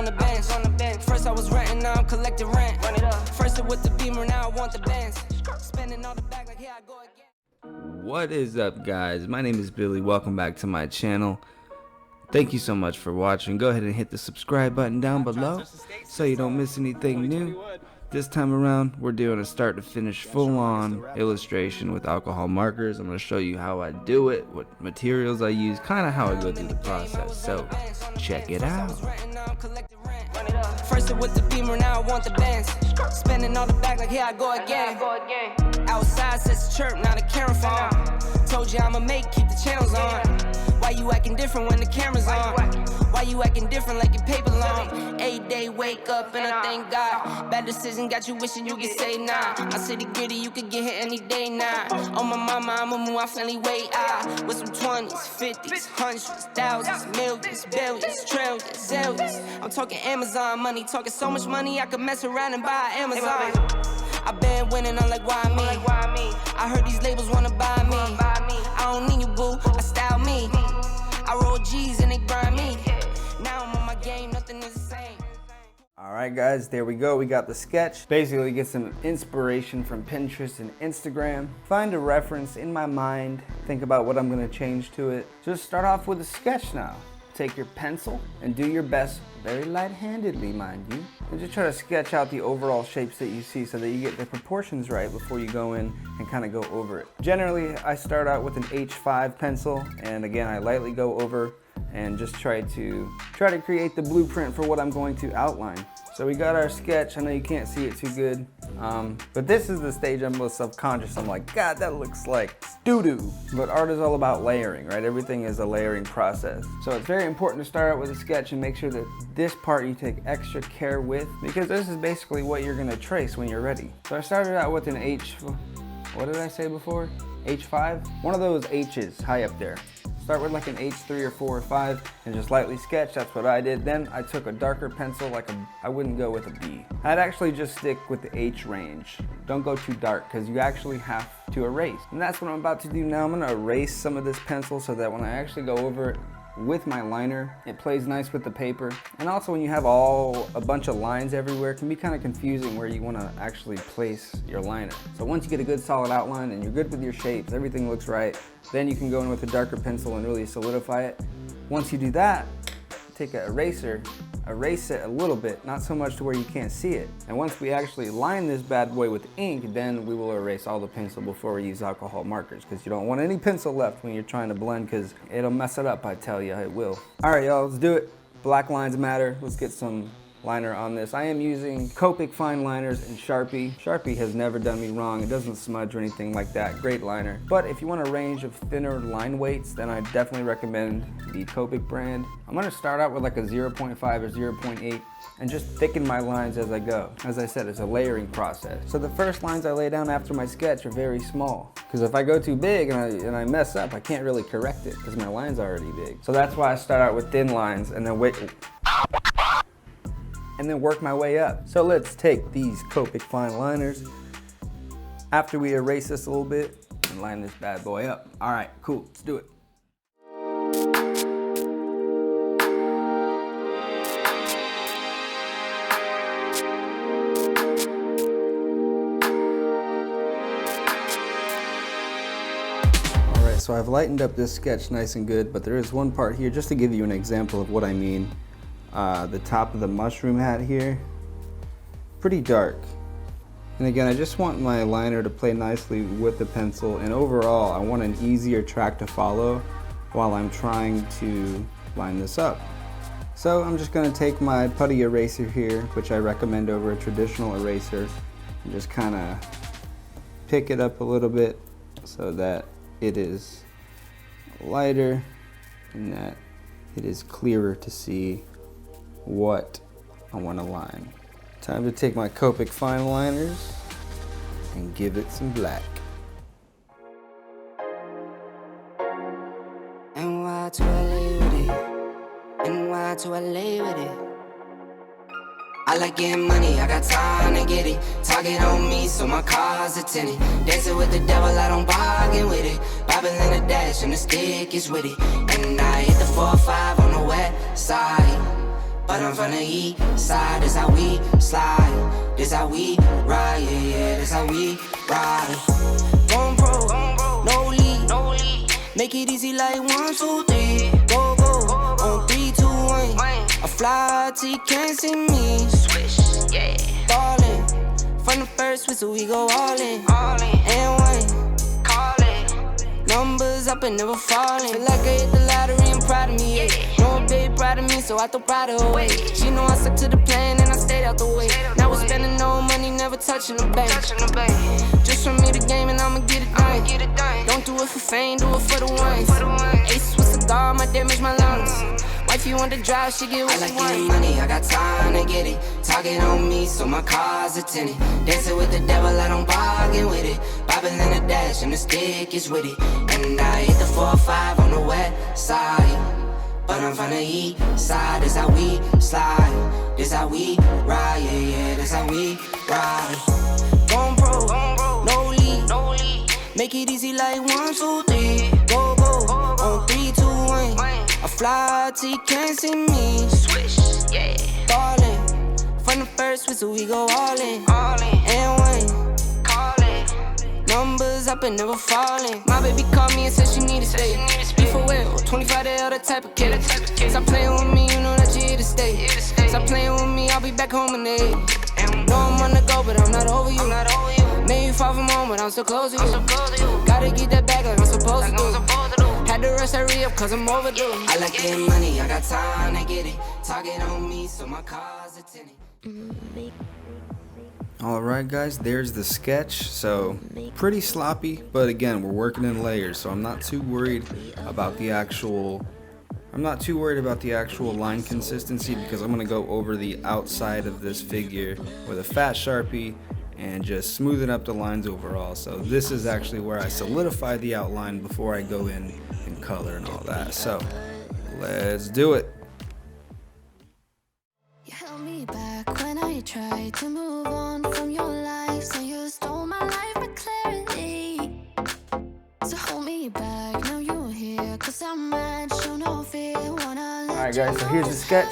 on the bench. First I was renting, now I'm collecting rent. Run it up. First it with the Beamer, now I want the Benz. Spending all the bag like here I go again. What is up, guys? My name is Billy. Welcome back to my channel. Thank you so much for watching. Go ahead and hit the subscribe button down below so you don't miss anything new. This time around, we're doing a start to finish full-on illustration with alcohol markers. I'm going to show you how I do it, what materials I use, kind of how I go through the process. So, check it out. First it with the Beamer, now I want the Benz. Spending all the bag like here I go again. Outside says chirp, now the camera phone. Told you I'ma keep the channels on. Why you acting different when the camera's on? Why you acting different like your paper long? 8 day wake up and I thank God. Bad decision got you wishing you could say nah. My city gritty, you could get hit any day now. On my mama, I'ma move my family way out. With some 20s, 50s, hundreds, thousands, millions, billions, trillions, zillions. I'm talking Amazon money, talking so much money I could mess around and buy Amazon. I been winning, I'm like, why me? I heard these labels wanna buy me. I don't need you, boo, I style me. I roll G's and they grind me. Now I'm on my game, nothing is the same. Alright guys, there we go. We got the sketch. Basically get some inspiration from Pinterest and Instagram. Find a reference in my mind. Think about what I'm going to change to it. Just start off with a sketch now. Take your pencil and do your best, very light-handedly, mind you. And just try to sketch out the overall shapes that you see so that you get the proportions right before you go in and kind of go over it. Generally, I start out with an H5 pencil, and again, I lightly go over and just try to create the blueprint for what I'm going to outline. So we got our sketch. I know you can't see it too good, but this is the stage I'm most subconscious. I'm like, God, that looks like doo-doo. But art is all about layering, right? Everything is a layering process. So it's very important to start out with a sketch and make sure that this part you take extra care with, because this is basically what you're gonna trace when you're ready. So I started out with an what did I say before? H5? One of those H's high up there. Start with like an H3 or 4 or 5 and just lightly sketch. That's what I did. Then I took a darker pencil, I wouldn't go with a B. I'd actually just stick with the H range. Don't go too dark because you actually have to erase. And that's what I'm about to do now. I'm gonna erase some of this pencil so that when I actually go over it with my liner, it plays nice with the paper. And also when you have a bunch of lines everywhere, it can be kind of confusing where you want to actually place your liner. So once you get a good solid outline and you're good with your shapes, everything looks right, then you can go in with a darker pencil and really solidify it. Once you do that, take an eraser, erase it a little bit, not so much to where you can't see it. And once we actually line this bad boy with ink, then we will erase all the pencil before we use alcohol markers, because you don't want any pencil left when you're trying to blend, because it'll mess it up, I tell you, it will. All right, y'all, let's do it. Black lines matter. Let's get some liner on this. I am using Copic fine liners and Sharpie. Sharpie has never done me wrong. It doesn't smudge or anything like that. Great liner. But if you want a range of thinner line weights, then I definitely recommend the Copic brand. I'm gonna start out with like a 0.5 or 0.8 and just thicken my lines as I go. As I said, it's a layering process. So the first lines I lay down after my sketch are very small, because if I go too big and I mess up, I can't really correct it because my line's already big. So that's why I start out with thin lines and then work my way up. So let's take these Copic fine liners after we erase this a little bit and line this bad boy up. All right, cool, let's do it. All right, so I've lightened up this sketch nice and good, but there is one part here, just to give you an example of what I mean. The top of the mushroom hat here, pretty dark. And again, I just want my liner to play nicely with the pencil, and overall I want an easier track to follow while I'm trying to line this up. So I'm just going to take my putty eraser here, which I recommend over a traditional eraser, and just kind of pick it up a little bit so that it is lighter and that it is clearer to see what I want to line. Time to take my Copic fine liners and give it some black. And why to LA with it? And why to LA with it? I like getting money, I got time to get it. Target on me, so my car's a tinted. Dancing with the devil, I don't bargain with it. Bobbing in the dash, and the stick is with it. And I hit the 4-5 on the west side. but I'm from the east side. This how we slide, this how we ride, yeah, this how we ride. Going pro, no lead, make it easy like 1, 2, 3. Go, on 3, 2, 1. I fly till you can't see me. Swish, yeah. Ballin', from the first whistle we go all in. And one, call it. Numbers up and never falling. Feel like I hit the lottery, I'm proud of me, yeah. No babe proud of me, so I throw pride away. She know I stuck to the plan and I stayed out the way. Now we're spending no money, never touching the bank. Just from me the game and I'ma get it done. Don't do it for fame, do it for the ones. Ace with cigar, might damage my lungs. Wifey want to drive, she get what she want. I like getting money, I got time to get it. Target on me, so my car's a tenant. Dancing with the devil, I don't bargain with it. Bobbing in the dash and the stick is with it. And I hit the 4-5 on the west side. But I'm from the east side, this how we slide. This how we ride, yeah, this how we ride. Going pro, no lead, make it easy like 1, 2, 3. Go, on 3, 2, 1. I fly till you can't see me. Swish, yeah. Ballin', from the first whistle we go all in. And one, call it. Numbers up and never falling. My baby called me and said she need to stay. Be for real, 25 the other type of kid. Stop playing with me, you know that you here to stay. Stop playing with me, I'll be back home in 8. Know I'm on the go, but I'm not over you. Made you far from home, but I'm so close to you. Gotta get that back like I'm supposed to do. Had to rush hurry up cause I'm overdue. I like getting money, I got time to get it. Target on me, so my car's a tenant. Alright guys, there's the sketch. So pretty sloppy, but again, we're working in layers, so I'm not too worried about the actual line consistency, because I'm going to go over the outside of this figure with a fat Sharpie and just smoothing up the lines overall. So this is actually where I solidify the outline before I go in and color and all that. So let's do it. You held me back when I tried to move on from your life, so you stole my life with clarity. So hold me back, now you're here, cause I'm mad, show no fear. Alright guys, so here's the sketch.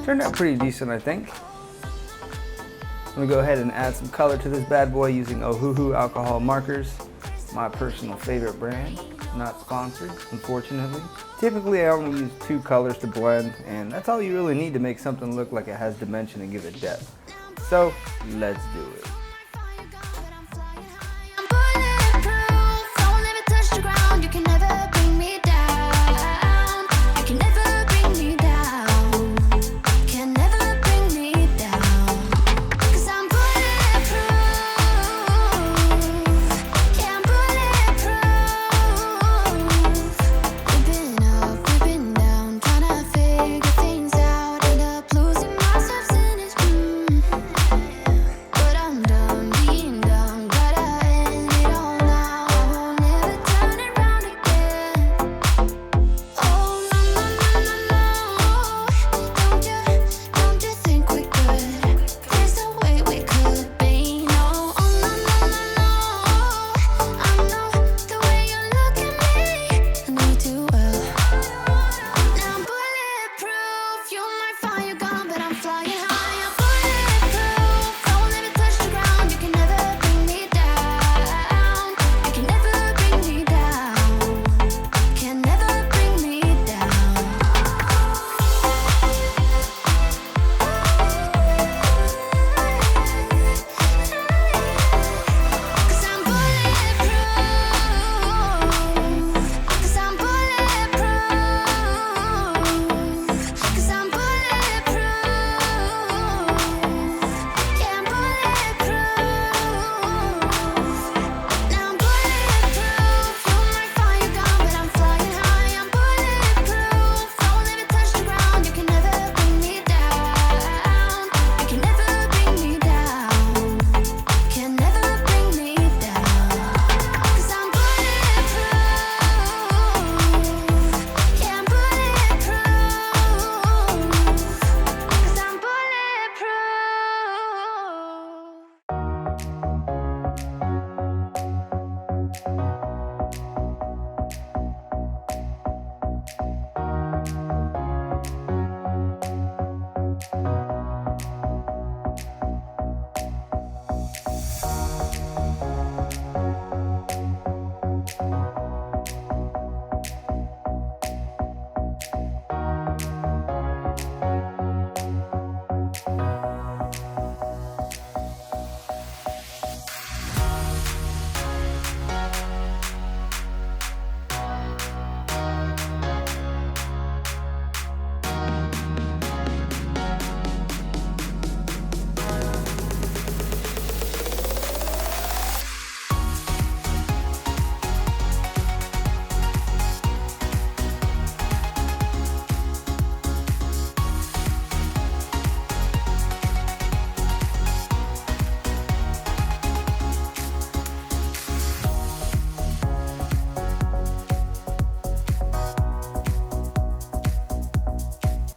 Turned out pretty decent, I think. I'm gonna go ahead and add some color to this bad boy using Ohuhu alcohol markers, my personal favorite brand. Not sponsored, unfortunately. Typically I only use 2 colors to blend, and that's all you really need to make something look like it has dimension and give it depth. So let's do it. I'm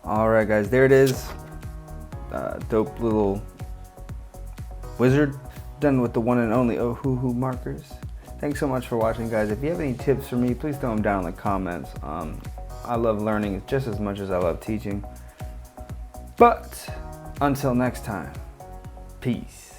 All right, guys, there it is. Dope little wizard done with the one and only ohuhu markers. Thanks so much for watching, guys. If you have any tips for me, please throw them down in the comments. I love learning just as much as I love teaching. But until next time, peace.